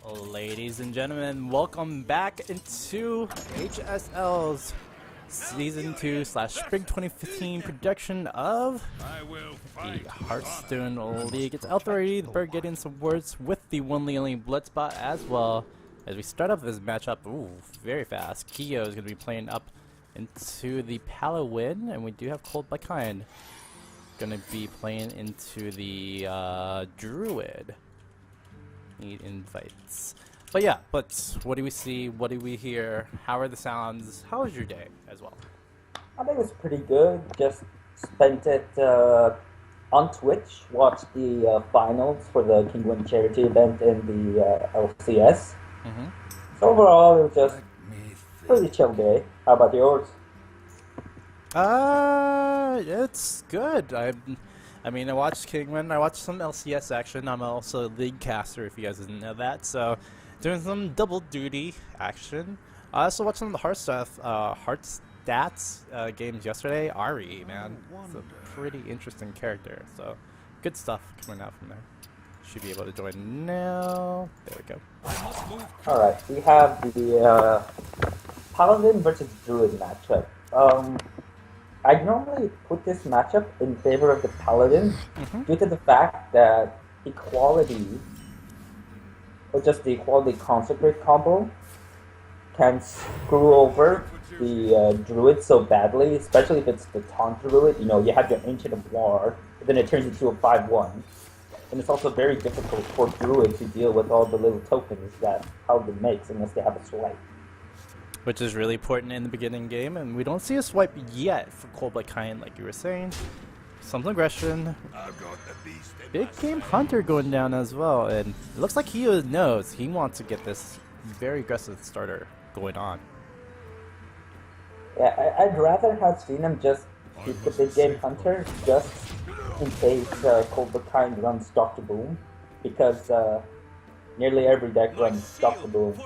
Ladies and gentlemen, welcome back into HSL's Season 2 / Spring 2015 production of the Hearthstone League. It's L3, the bird getting some words with the one only Bloodspot as well. As we start up this matchup, very fast. Keyo is going to be playing up into the Paladin, and we do have ColdButKind going to be playing into the Druid. Need invites. But yeah, what do we see? What do we hear? How are the sounds? How was your day as well? I think it was pretty good. Just spent it on Twitch, watched the finals for the King charity event in the LCS. So overall, it was just pretty chill day. How about yours? It's good. I mean, I watched Kingwin, I watched some LCS action. I'm also a league caster, if you guys didn't know that. So, doing some double duty action. I also watched some of the Hearthstats games yesterday. Ari, man, it's a pretty interesting character. So, good stuff coming out from there. Should be able to join now. There we go. Alright, we have the Paladin versus Druid matchup. I normally put this matchup in favor of the Paladin due to the fact that equality, or just the equality consecrate combo, can screw over the Druid so badly, especially if it's the taunt Druid. You know, you have your Ancient of War, but then it turns into a 5-1. And it's also very difficult for Druid to deal with all the little tokens that Paladin makes unless they have a swipe. Which is really important in the beginning game, and we don't see a swipe yet for ColdButKind, like you were saying. Some aggression. Big game Hunter going down as well, and it looks like he knows he wants to get this very aggressive starter going on. Yeah, I'd rather have seen him just keep the big game Hunter just in case ColdButKind runs Dr. Boom, because nearly every deck runs Dr. Boom.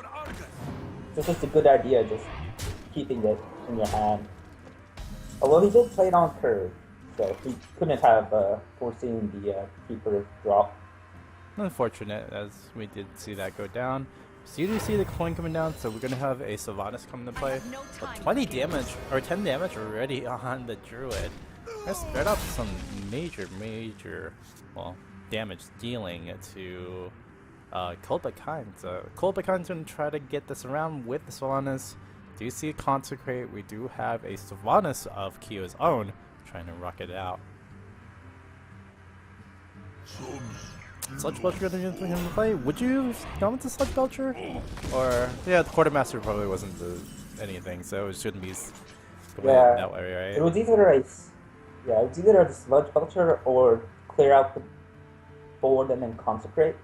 It's just a good idea, just keeping it in your hand. Although he did play it on curve, so he couldn't have foreseen the keeper drop. Unfortunate, as we did see that go down. So you do see the coin coming down, so we're going to have a Sylvanas come into play. But 20 damage, or 10 damage already on the Druid. Let's start off some major, well, damage dealing to ColdButKind. So ColdButKind's going to try to get this around with the Sylvanas. Do you see a Consecrate? We do have a Sylvanas of Keyo's own trying to rock it out. Sludge Belcher going to play? Would you go with the Sludge Belcher? Or, yeah, the Quartermaster probably wasn't anything, so it shouldn't be going that way, right? It was either a Sludge Belcher or clear out the board and then Consecrate.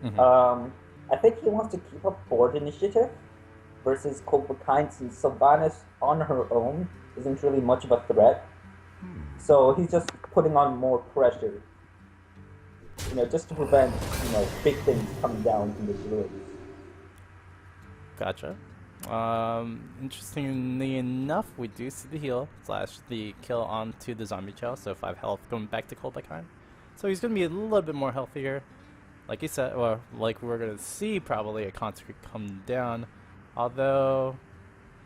I think he wants to keep up board initiative versus ColdButKind, since Sylvanas on her own isn't really much of a threat. So he's just putting on more pressure, you know, just to prevent, you know, big things coming down from the Druids. Gotcha. Interestingly enough, we do see the heal / the kill onto the zombie chow, so 5 health going back to ColdButKind. So he's going to be a little bit more healthier. Like you said, or like we're going to see probably a Consecrate come down. Although,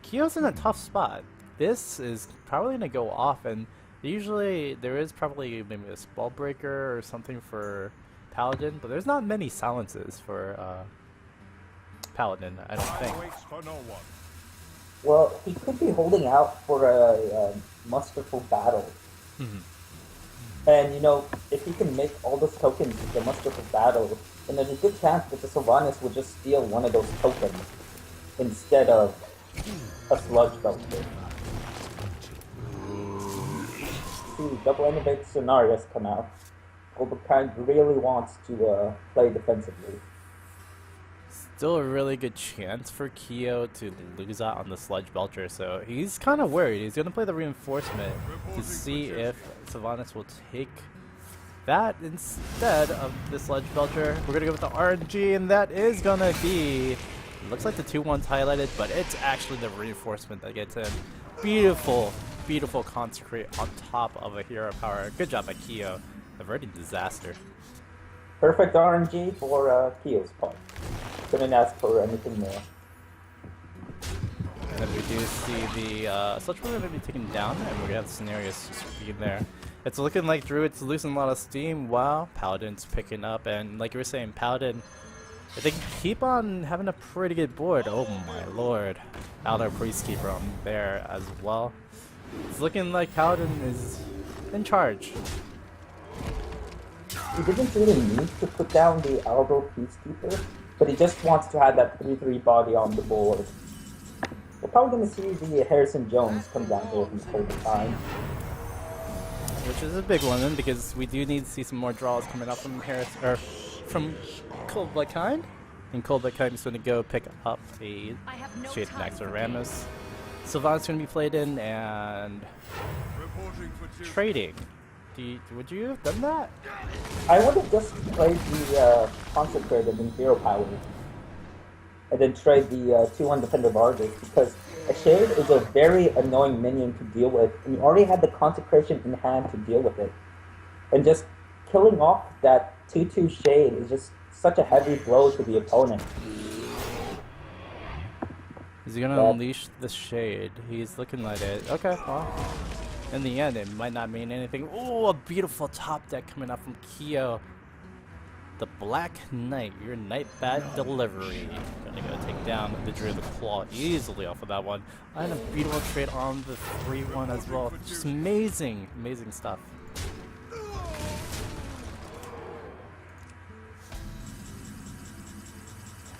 Keyo's in a tough spot. This is probably going to go off, and usually there is probably maybe a Spell Breaker or something for Paladin, but there's not many silences for Paladin, I don't think. Well, he could be holding out for a Masterful Battle. And, you know, if he can make all those tokens the Masterful Battle, then there's a good chance that the Sylvanas will just steal one of those tokens instead of a Sludge Belcher. See, double innovate scenarios come out. ColdButKind really wants to play defensively. Still a really good chance for Keyo to lose out on the Sludge Belcher, so he's kind of worried. He's going to play the Reinforcement to see if Sylvanas will take that instead of the Sludge Belcher. We're going to go with the RNG, and that is going to be... It looks like the 2-1's highlighted, but it's actually the Reinforcement that gets in. Beautiful Consecrate on top of a hero power. Good job by Keyo. Averting disaster. Perfect RNG for Keyo's part. Couldn't ask for anything more. And we do see the Sludge We're going to be taken down, and we're going to have Scenarios just being there. It's looking like Druid's losing a lot of steam. Wow, Paladin's picking up, and like you were saying, Paladin, if they can keep on having a pretty good board, oh my lord. Elder Priestkeeper on there as well. It's looking like Paladin is in charge. He didn't really need to put down the Elder Peacekeeper, but he just wants to have that 3-3 body on the board. We're probably going to see the Harrison Jones come down here from ColdButKind. Which is a big one then, because we do need to see some more draws coming up from Harris or from ColdButKind. And ColdButKind is going to go pick up a Shade next to Ramos. Sylvan's going to be played in and trading. Would you have done that? I would have just played the Consecrated and Hero Power, and then trade the 2-1 Defender Argus, because a Shade is a very annoying minion to deal with, and you already had the Consecration in hand to deal with it. And just killing off that 2-2 Shade is just such a heavy blow to the opponent. Is he gonna unleash the Shade? He's looking like it. Okay, well, in the end, it might not mean anything. Oh, a beautiful top deck coming up from Keyo. The Black Knight, your Night Bat delivery. Gonna go take down the Druid of the Claw easily off of that one. And a beautiful trade on the 3-1 as well. Just amazing, amazing stuff.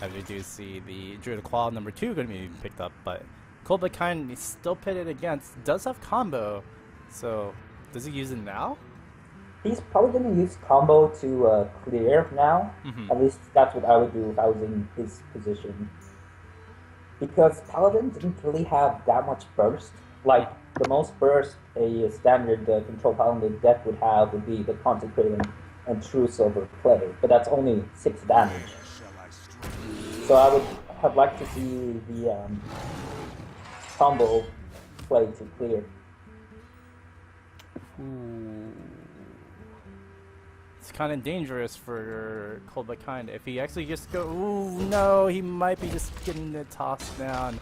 As we do see the Druid of the Claw number 2 going to be picked up, but ColdButKind is still pitted against, does have combo, so does he use it now? He's probably going to use combo to clear now. At least that's what I would do if I was in his position. Because Paladin didn't really have that much burst. Like, the most burst a standard control Paladin deck would have would be the Consecrating and True Silver play, but that's only 6 damage. So I would have liked to see the combo play to clear. Ooh. It's kind of dangerous for ColdButKind. If he actually just go, ooh, no, he might be just getting it tossed down.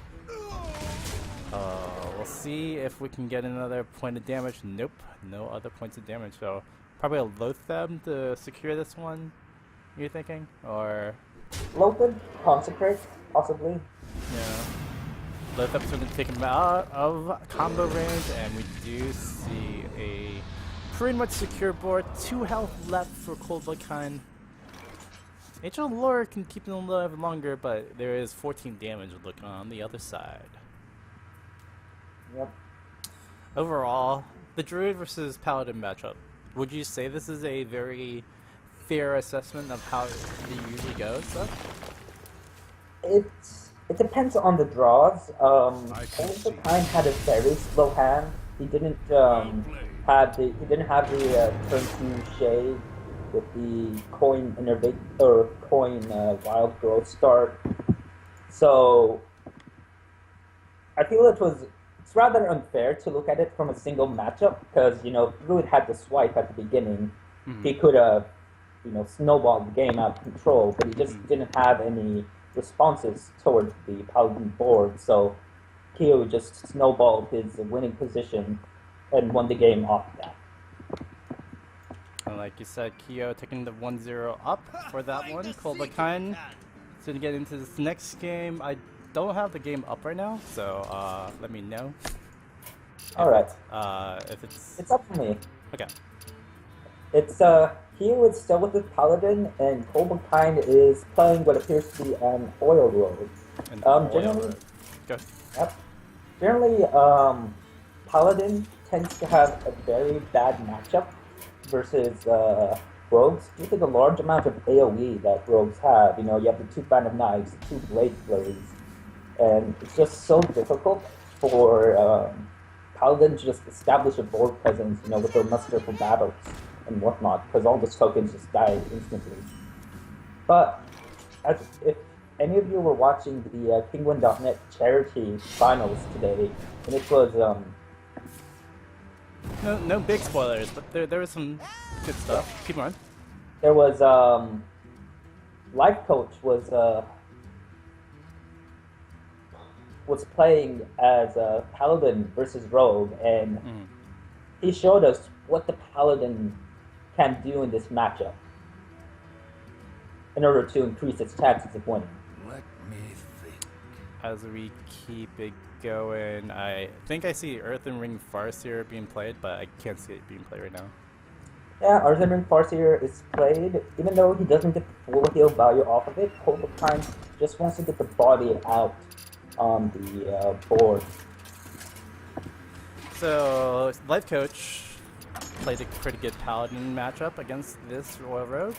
We'll see if we can get another point of damage. Nope, no other points of damage. So probably a Loatheb to secure this one. You're thinking, or Loatheb, Consecrate, possibly. yeah. Loatheb's going to take him out of combo range, and we do see a pretty much secure board. 2 health left for ColdButKind. HSL Lore can keep him alive longer, but there is 14 damage looking on the other side. Yep. Overall, the Druid versus Paladin matchup, would you say this is a very fair assessment of how it usually goes? It depends on the draws. ColdButKind had a very slow hand. He didn't have the turn 2 Shade with the coin innervate or coin wild growth start. So I feel it's rather unfair to look at it from a single matchup, because Druid had the swipe at the beginning. He could have snowballed the game out of control, but he just didn't have any responses towards the Paladin board, so Keyo just snowballed his winning position and won the game off that. And like you said, Keyo taking the 1-0 up for that one. ColdButKind is going to get into this next game. I don't have the game up right now, so let me know. Alright. If it's up to me. Okay. It's Keyo is still with the Paladin, and ColdButKind is playing what appears to be an oil road. Generally, Paladin tends to have a very bad matchup versus rogues due to the large amount of AoE that rogues have. You have the 2 Band of Knives, the 2 Blade Blades, and it's just so difficult for Paladin to just establish a board presence, with their muster for battles and whatnot, because all those tokens just die instantly. But if any of you were watching the Penguin.net charity finals today, and it was no big spoilers, but there was some good stuff. Keep on. there was life coach was playing as a paladin versus rogue, and Mm. he showed us what the paladin can do in this matchup in order to increase its chances of winning. Let me think. As we keep it going, I think I see Earthen Ring Farseer being played, but I can't see it being played right now. Yeah, Arzemin Farseer is played, even though he doesn't get the full heal value off of it. ColdButKind just wants to get the body out on the board. So, Life Coach played a pretty good Paladin matchup against this Royal Rogue.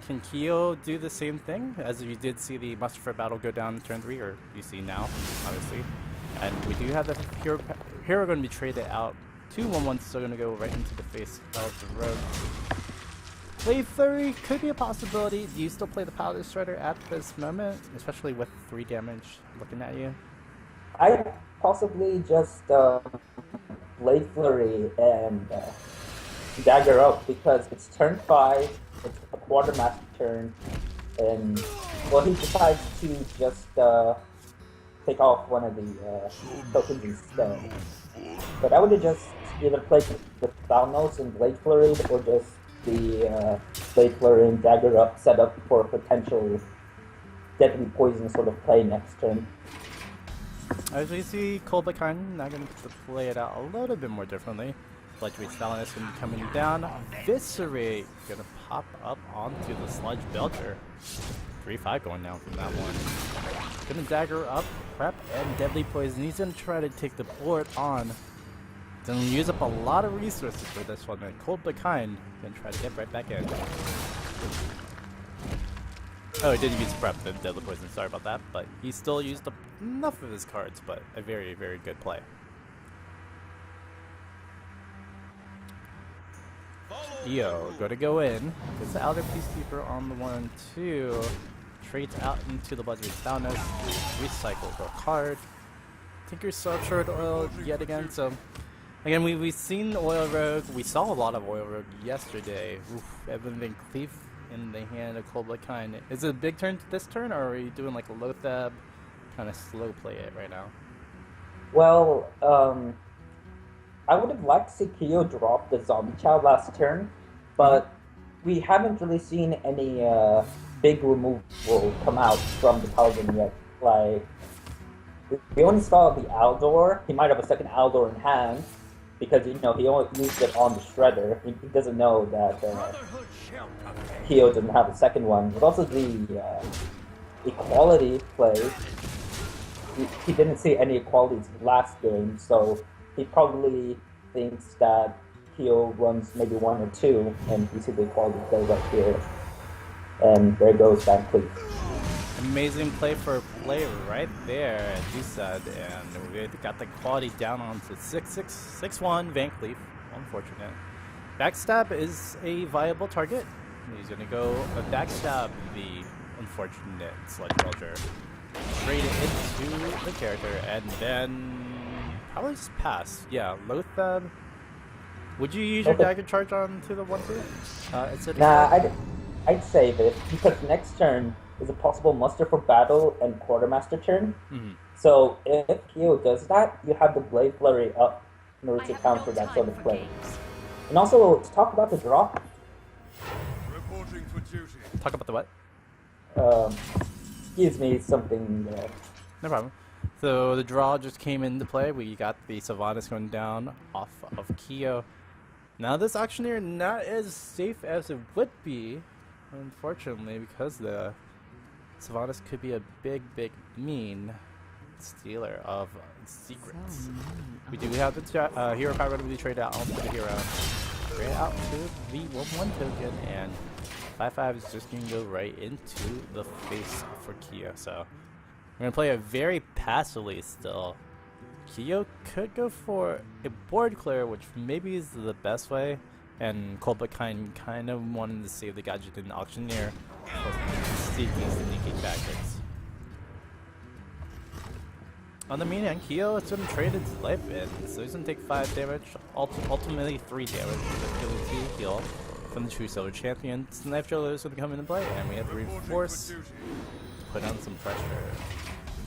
Can Keyo do the same thing? As you did see the Muster for Battle go down in turn 3, or you see now, obviously. And we do have the hero going to be traded out. 2/1/1 still going to go right into the face of the Rogue. Blade Flurry could be a possibility. Do you still play the Paladin Strider at this moment? Especially with 3 damage looking at you? I possibly just Blade Flurry and Dagger up because it's turn 5, it's a quartermaster turn, and well, he decides to just take off one of the tokens instead. But I would have just either played with Thalnos and Blade Flurry, or just the Blade Flurry and Dagger up set up for a potential deadly poison sort of play next turn. As we see, ColdButKind now going to play it out a little bit more differently. Legendary Stalinus going to be coming down. Viscerate going to pop up onto the Sludge Belcher. 3-5 going down from that one. Going to dagger up, prep, and Deadly Poison. He's going to try to take the board on. Going to use up a lot of resources for this one. And ColdButKind going to try to get right back in. Oh, he didn't use prep and Deadly Poison, sorry about that, but he still used up enough of his cards, but a very, very good play. Keyo going to go in, gets the Outer Peacekeeper on the 1-2, trades out into the Legendary Thalnos, recycles a card, Tinker's Subshard Oil yet again, so again, we've seen Oil Rogue, we saw a lot of Oil Rogue yesterday. Oof, Evan Van Cleef in the hand of ColdButKind. Is it a big turn this turn, or are you doing like a Lothab, kind of slow play it right now? Well, I would have liked to see Keyo drop the Zombie Chow last turn, but we haven't really seen any big removal come out from the Paladin yet. Like, we only saw the Aldor. He might have a second Aldor in hand, because he only used it on the Shredder. He doesn't know that Keyo doesn't have a second one. But also the equality play. He didn't see any equalities last game, so he probably thinks that Keyo runs maybe 1 or 2, and we see the equality play right here. And there goes Van Cleef. Amazing play for a player right there, as you said, and we got the quality down onto 6-1 Van Cleef. Unfortunate. Backstab is a viable target. He's going to go backstab the unfortunate Sludge Belcher. Trade it into the character, and then probably just pass. Yeah, Lothab. Would you use your dagger charge on to the 1-2? Nah, I'd save it, because next turn is a possible muster for battle and quartermaster turn. So if Keyo does that, you have the Blade Flurry up in order to counter that sort of play. And also, to talk about the drop. Reporting for duty. Talk about the what? Excuse me, something. No problem. So the draw just came into play. We got the Sylvanas going down off of Keyo. Now this Auctioneer not as safe as it would be, unfortunately, because the Sylvanas could be a big, mean stealer of secrets. We do have the hero power going to be traded out onto the hero. Trade out to the 1-1 token, and 5-5 is just going to go right into the face for Keyo. So we're going to play it very passively still. Keyo could go for a board clear, which maybe is the best way, and ColdButKind kind of wanted to save the gadget in the Auctioneer for sneaking backwards. On the main end, Keyo is going to trade its life in, so he's going to take 5 damage, ultimately 3 damage with ability to heal. from the True Silver Champion. Knife Driller is going to come into play, and we have to reinforce, put on some pressure.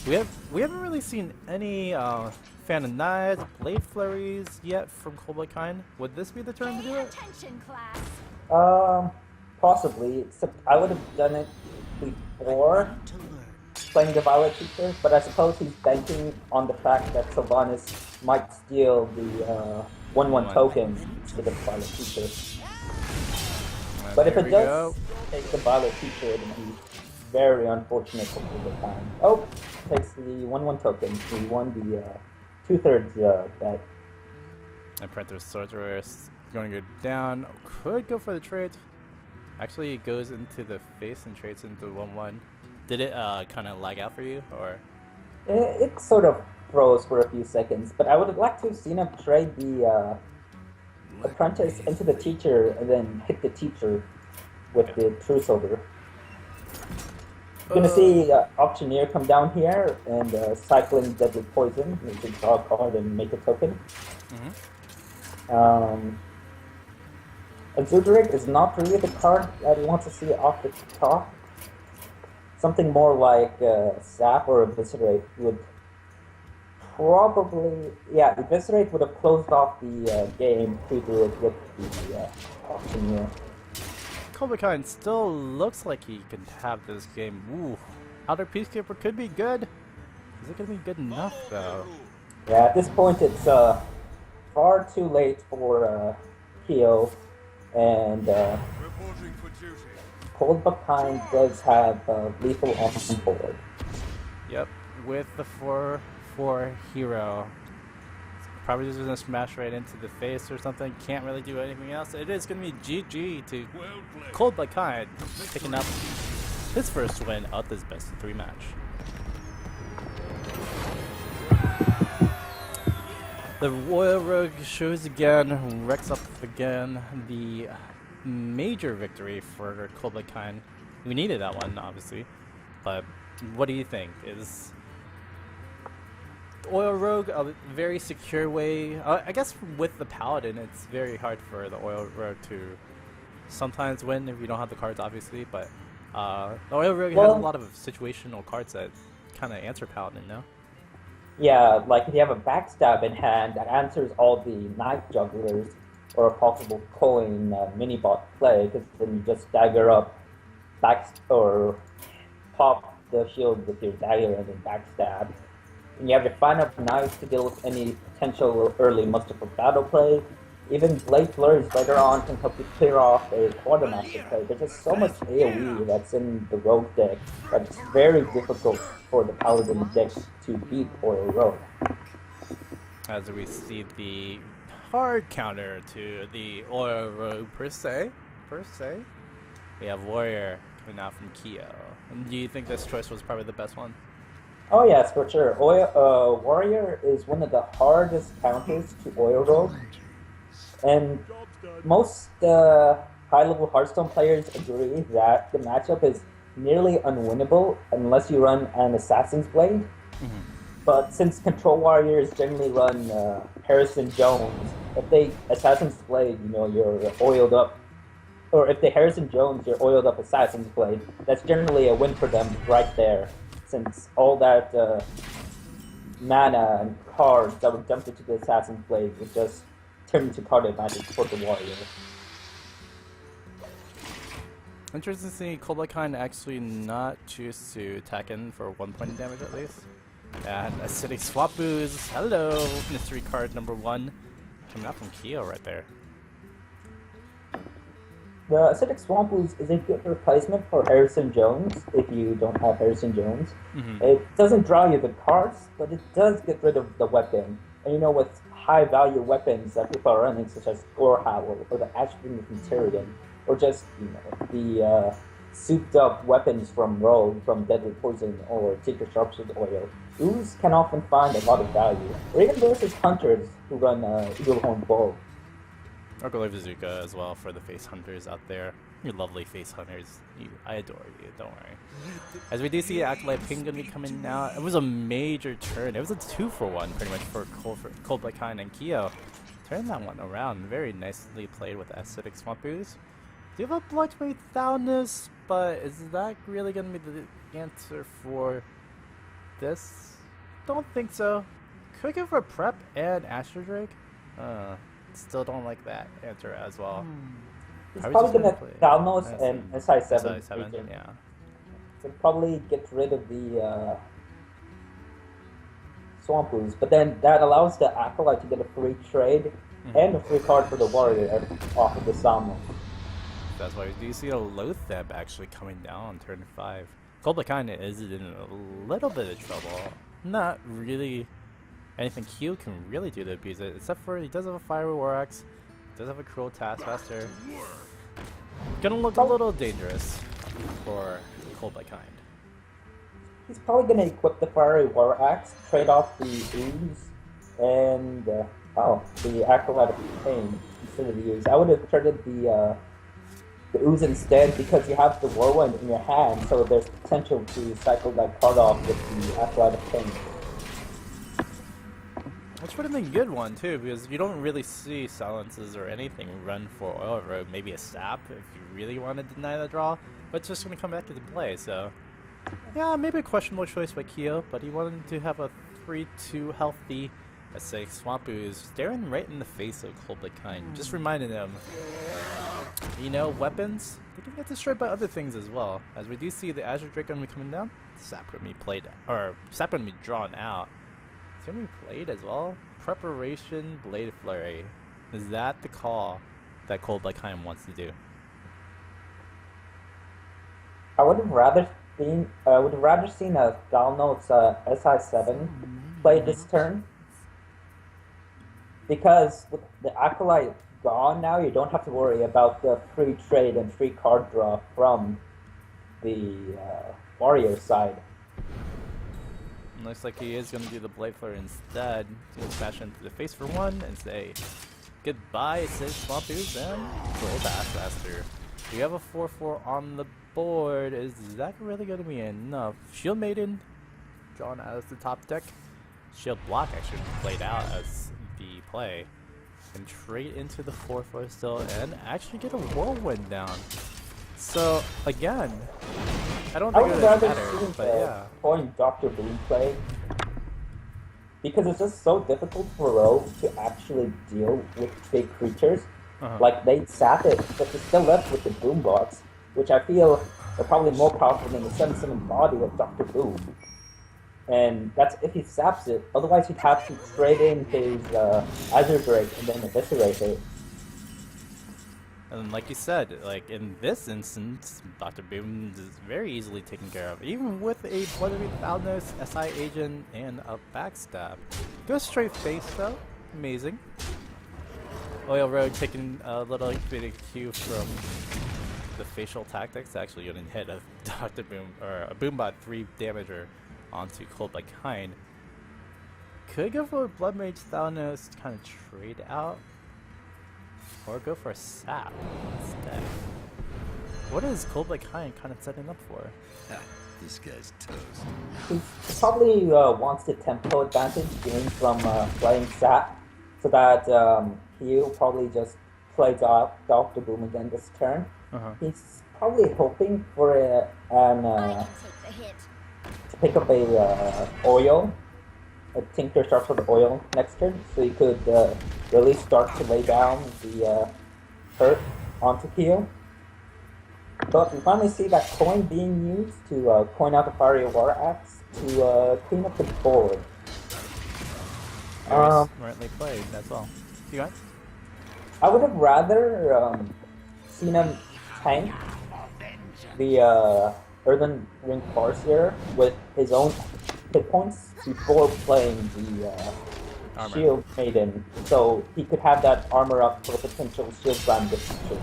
We haven't really seen any Phantom Knives, Blade Flurries yet from ColdButKind. Would this be the turn to do it? Possibly. Except I would have done it before playing the Violet Teacher, but I suppose he's banking on the fact that Sylvanas might steal the 1/1 token instead of Violet Teacher. But if it does take the Violet Teacher, it would be very unfortunate for ColdButKind. Oh, takes the 1/1 token. We won the 2/3 bet. And Printer's Sorcerer is going to go down. Could go for the trade. Actually, it goes into the face and trades into 1/1. Did it kind of lag out for you, or? It sort of froze for a few seconds, but I would have liked to have seen him trade the apprentice into the teacher and then hit the teacher with the True Silver. Gonna see Auctioneer come down here and cycling Deadly Poison. You can draw a card and make a token. Exuderate is not really the card that we want to see off the top. Something more like Sap or Eviscerate would probably... Yeah, Eviscerate would have closed off the game to do it with the Auctioneer. ColdButKind still looks like he can have this game. Ooh, Outer Peacekeeper could be good. Is it going to be good enough, though? Yeah, at this point it's far too late for Keyo, and ColdButKind does have lethal on board. Yep, with the 4/4 hero. Probably just gonna smash right into the face or something. Can't really do anything else. It is gonna be GG to ColdButKind, picking up his first win of this best of 3 match. The Royal Rogue shows again, wrecks up again. The major victory for ColdButKind. We needed that one, obviously. But what do you think? Is Oil Rogue a very secure way? I guess with the Paladin, it's very hard for the Oil Rogue to sometimes win if you don't have the cards, obviously. But the Oil Rogue has a lot of situational cards that kind of answer Paladin, no? Yeah, like if you have a backstab in hand that answers all the knife jugglers or a possible coin mini-bot play, because then you just dagger up, or pop the shield with your dagger and then backstab. And you have your final knives to deal with any potential early muster for battle play. Even Blade Flurries later on can help you clear off a Quartermaster play. There's just so much AoE that's in the Rogue deck that it's very difficult for the Paladin deck to beat Oil Rogue. As we see the hard counter to the Oil Rogue per se. We have Warrior coming out from Keyo. And do you think this choice was probably the best one? Oh yes, for sure. Warrior is one of the hardest counters to Oil Rogue. And most high-level Hearthstone players agree that the matchup is nearly unwinnable unless you run an Assassin's Blade. But since Control Warriors generally run Harrison Jones, if they Assassin's Blade, you're oiled up. Or if they Harrison Jones, you're oiled up Assassin's Blade, that's generally a win for them right there. Since all that mana and cards that were dumped into the Assassin's Blade would just turn into card advantage for the Warrior. Interesting to see ColdButKind actually not choose to attack in for 1 point of damage at least. And Acidic Swap Booze, hello! Mystery card number 1 coming out from Keyo right there. The Acidic Swamp Ooze is a good replacement for Harrison Jones if you don't have Harrison Jones. It doesn't draw you the cards, but it does get rid of the weapon. And with high-value weapons that people are running, such as Gorehowl or the Ashbring of Tyrion, or just the souped-up weapons from Rogue, from Deadly Poison or Secret Sharpshooter Oil, Ooze can often find a lot of value. Or even versus hunters who run Eaglehorn Bow. Or Bazooka as well for the face hunters out there. You lovely face hunters. I adore you, don't worry. As we do see Acolyte Ping gonna be coming out. It was a major turn. It was a 2-for-1 pretty much for ColdButKind and Keyo. Turn that one around. Very nicely played with Acidic Swamp Ooze. you have a Bloodmate Thalnos, but is that really going to be the answer for this? Don't think so. Could go for Prep and Astro Drake. Still don't like that answer as well. He's Probably probably just gonna gonna Thalnos and SI7. SI7, yeah. He'll probably get rid of the Swamp Ooze, but then that allows the Acolyte to get a free trade and a free card for the Warrior off of the Salmon. That's why do you see a Lotheb actually coming down on turn 5. ColdButKind is in a little bit of trouble. Not really anything Keyo can really do to abuse it, except for he does have a Fire War Axe, does have a Cruel Taskmaster. Gonna look a little dangerous for ColdButKind. He's probably gonna equip the Fiery War Axe, trade off the Ooze, and the Acolyte of Pain instead of the Ooze. I would have traded the Ooze instead because you have the Whirlwind in your hand, so there's potential to cycle that card off with the Acolyte of Pain. Which would have been a good one too, because you don't really see silences or anything run for Oil Road, maybe a Sap if you really want to deny the draw, but it's just going to come back into play, so yeah, maybe a questionable choice by Keyo, but he wanted to have a 3-2 healthy, let's say, Swamp Ooze staring right in the face of ColdButKind, just reminding him, you know, weapons, they can get destroyed by other things as well. As we do see the Azure Drake going to be coming down, Sap going to be played, or Sap going to be drawn out. It's going to be played as well. Preparation, Blade Flurry. Is that the call that ColdButKind wants to do? I would have rather seen a Galno's SI7 play this turn, because with the Acolyte gone now, you don't have to worry about the free trade and free card draw from the Warrior side. Looks like he is going to do the Blade Flare instead. He's going to smash into the face for one and say goodbye, says Swamp Ooze and Cruel Taskmaster. We have a 4-4 on the board. Is that really going to be enough? Shield Maiden drawn as the top deck. Shield Block actually played out as the play. And trade into the 4-4 still and actually get a Whirlwind down. So, again, I don't think it would matter, but yeah. Point Dr. Boom play, because it's just so difficult for Rogue to actually deal with big creatures. Like, they sap it, but they're still left with the Boombox, which I feel are probably more powerful than the 7-7 body of Dr. Boom. And that's if he saps it, otherwise he'd have to trade in his Azure Drake and then eviscerate it. And like you said, like in this instance, Dr. Boom is very easily taken care of, even with a Bloodmate Thalnos, SI Agent, and a Backstab. Goes straight face though, amazing. Oil Road taking a little bit of cue from the facial tactics, actually going to hit a Dr. Boom, or a Boombot 3 damager onto ColdButKind. Could go for a Bloodmage Thalnos to kind of trade out, or go for a Sap instead. What is ColdButKind kind of setting up for? This guy's toast. He probably wants the tempo advantage gained from playing Sap, so that he'll probably just play Dr. Boom again this turn. He's probably hoping for to pick up a oil, a Tinker Sharp for the oil next turn, so he could really start to lay down the hurt onto Keyo. But we finally see that coin being used to coin out the Fiery War Axe to clean up the board. Smartly played, that's all. You guys? I would have rather seen him tank the Earthen Ring Farseer with his own hit points before playing the Shield Maiden, so he could have that armor up for a potential Shield Slam defeat.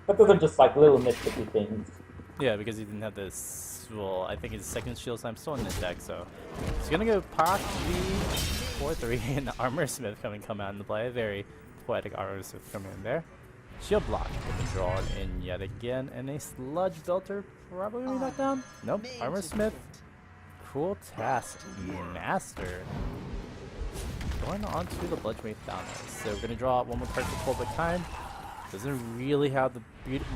But those are just like little nitpicky things. Yeah, because he didn't have this, well, I think his second Shield Slam still in his deck, so he's gonna go Pac the 4-3 and Armor Smith come out into play. Very poetic Armor Smith coming in there. Shield Block getting drawn in yet again, and a Sludge Belter probably knocked down. Nope, Armor Smith, Cruel Taskmaster going on to the Bloodmate Thalnos. So we're gonna draw one more card for ColdButKind. doesn't really have the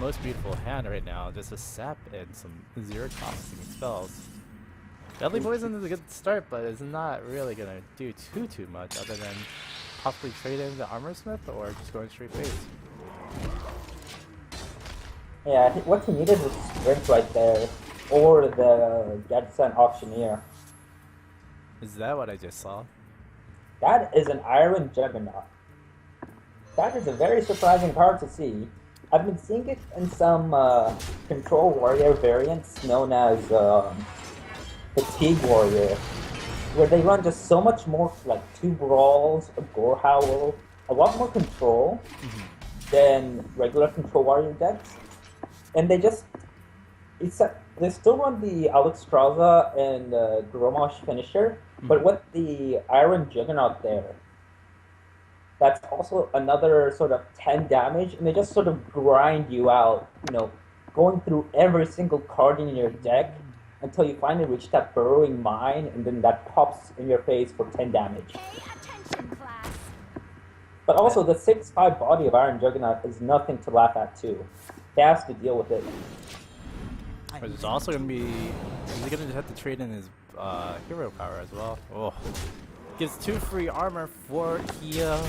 most beautiful hand right now. Just a sap and some zero costing spells. Deadly Poison is a good start, but it's not really gonna do too much other than possibly trade in the Armor Smith or just going straight face. Yeah, I think what he needed was Sprint right there, or the Gadson Auctioneer. Is that what I just saw? That is an Iron Juggernaut. That is a very surprising card to see. I've been seeing it in some Control Warrior variants known as Fatigue Warrior, where they run just so much more, like 2 Brawls, a Gore Howl, a lot more control than regular Control Warrior decks. And they just, they still run the Alexstrasza and Gromosh finisher, but with the Iron Juggernaut there, that's also another sort of 10 damage, and they just sort of grind you out, you know, going through every single card in your deck until you finally reach that Burrowing Mine, and then that pops in your face for 10 damage. Pay attention, class. But also, the 6/5 body of Iron Juggernaut is nothing to laugh at, too. He has to deal with it. But it's also gonna be. Is he gonna have to trade in his hero power as well? Oh. Gives 2 free armor for Keyo.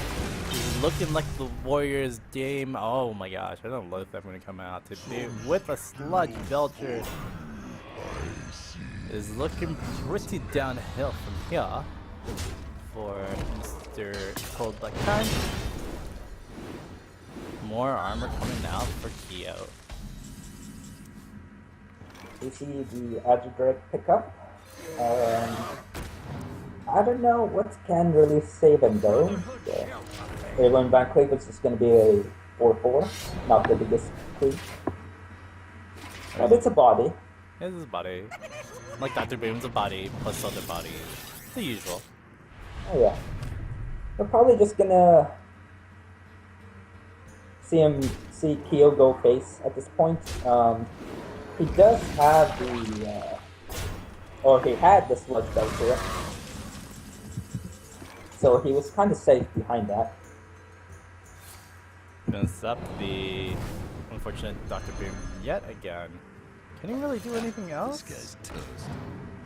He's looking like the Warriors' Dame. Oh my gosh, I don't know if I'm gonna come out today with a Sludge Belcher. Is looking pretty downhill from here for Mr. ColdButKind. More armor coming out for Keyo. You see the Adjudric pickup. I don't know what can really save him though. When Van Cleef is just going to be a 4/4, not the biggest creep. But it's a body. This is a body. Like Dr. Boom's a body plus other bodies. The usual. Oh yeah. We're probably just gonna see Keyo go face at this point. He does have the or he had the Sludge Belcher. So he was kind of safe behind that. Mess up the unfortunate Dr. Boom yet again. Can he really do anything else? This guy's toast.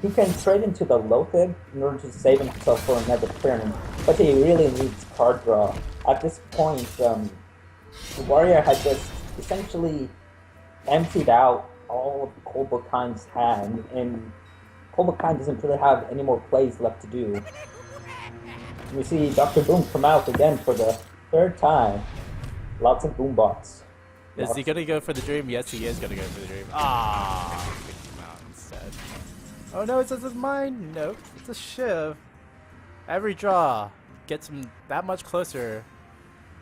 He can trade into the Lothig in order to save himself for another turn, but he really needs card draw. At this point, the Warrior had just essentially emptied out all of ColdButKind's hand, and ColdButKind doesn't really have any more plays left to do. We see Dr. Boom come out again for the 3rd time. Lots of boom bots. Is he gonna go for the dream? Yes, he is gonna go for the dream. Ah, picked him out instead. Oh no, it says it's mine. Nope, it's a shiv. Every draw gets him that much closer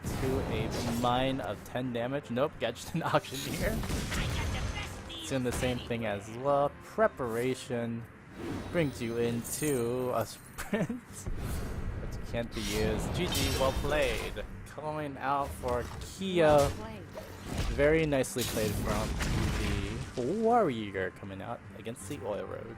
to a mine of 10 damage. Nope, gets an Auctioneer. Doing the same thing as well. Preparation brings you into a sprint, which can't be used. GG, well played. Coming out for Keyo. Very nicely played from the Warrior coming out against the Oil Rogue.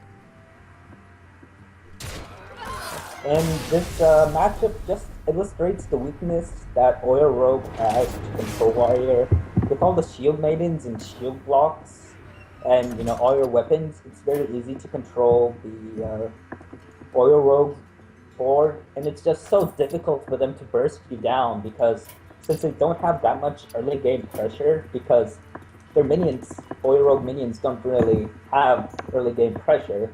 And this matchup just illustrates the weakness that Oil Rogue has to Control Warrior. With all the shield maidens and shield blocks and, you know, all your weapons, it's very easy to control the Oil Rogue board, and it's just so difficult for them to burst you down because since they don't have that much early game pressure, because their minions, Oil Rogue minions, don't really have early game pressure,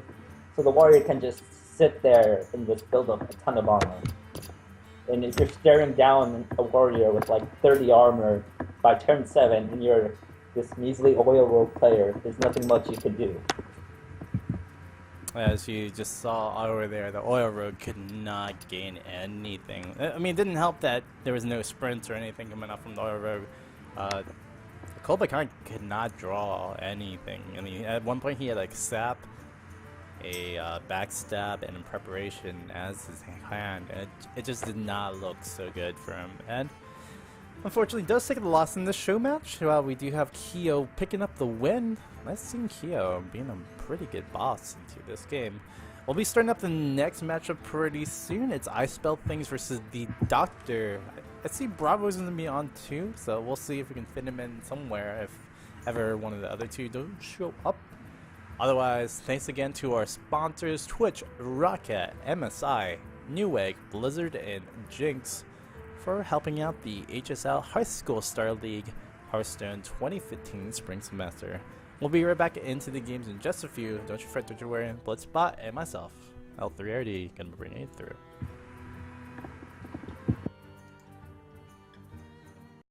so the Warrior can just sit there and just build up a ton of armor. And if you're staring down a Warrior with like 30 armor by turn 7 and you're this measly Oil Rogue player, there's nothing much you can do. As you just saw over there, the Oil Rogue could not gain anything. I mean, it didn't help that there was no sprints or anything coming up from the Oil Rogue. ColdButKind could not draw anything. I mean, at one point he had like Sap, a Backstab, and a Preparation as his hand, and it just did not look so good for him. And unfortunately, does take the loss in this show match. We do have Keyo picking up the win. Nice seeing Keyo being a pretty good boss into this game. We'll be starting up the next matchup pretty soon. It's I Spell Things versus the Doctor. I see Bravo's gonna be on too, so we'll see if we can fit him in somewhere if ever one of the other two don't show up. Otherwise, thanks again to our sponsors Twitch, Rocket, MSI, Newegg, Blizzard, and Jinx for helping out the HSL High School Star League Hearthstone 2015 spring semester. We'll be right back into the games in just a few. Don't you fret, don't you worry. Bloodspot and myself, L3RD, gonna bring it through.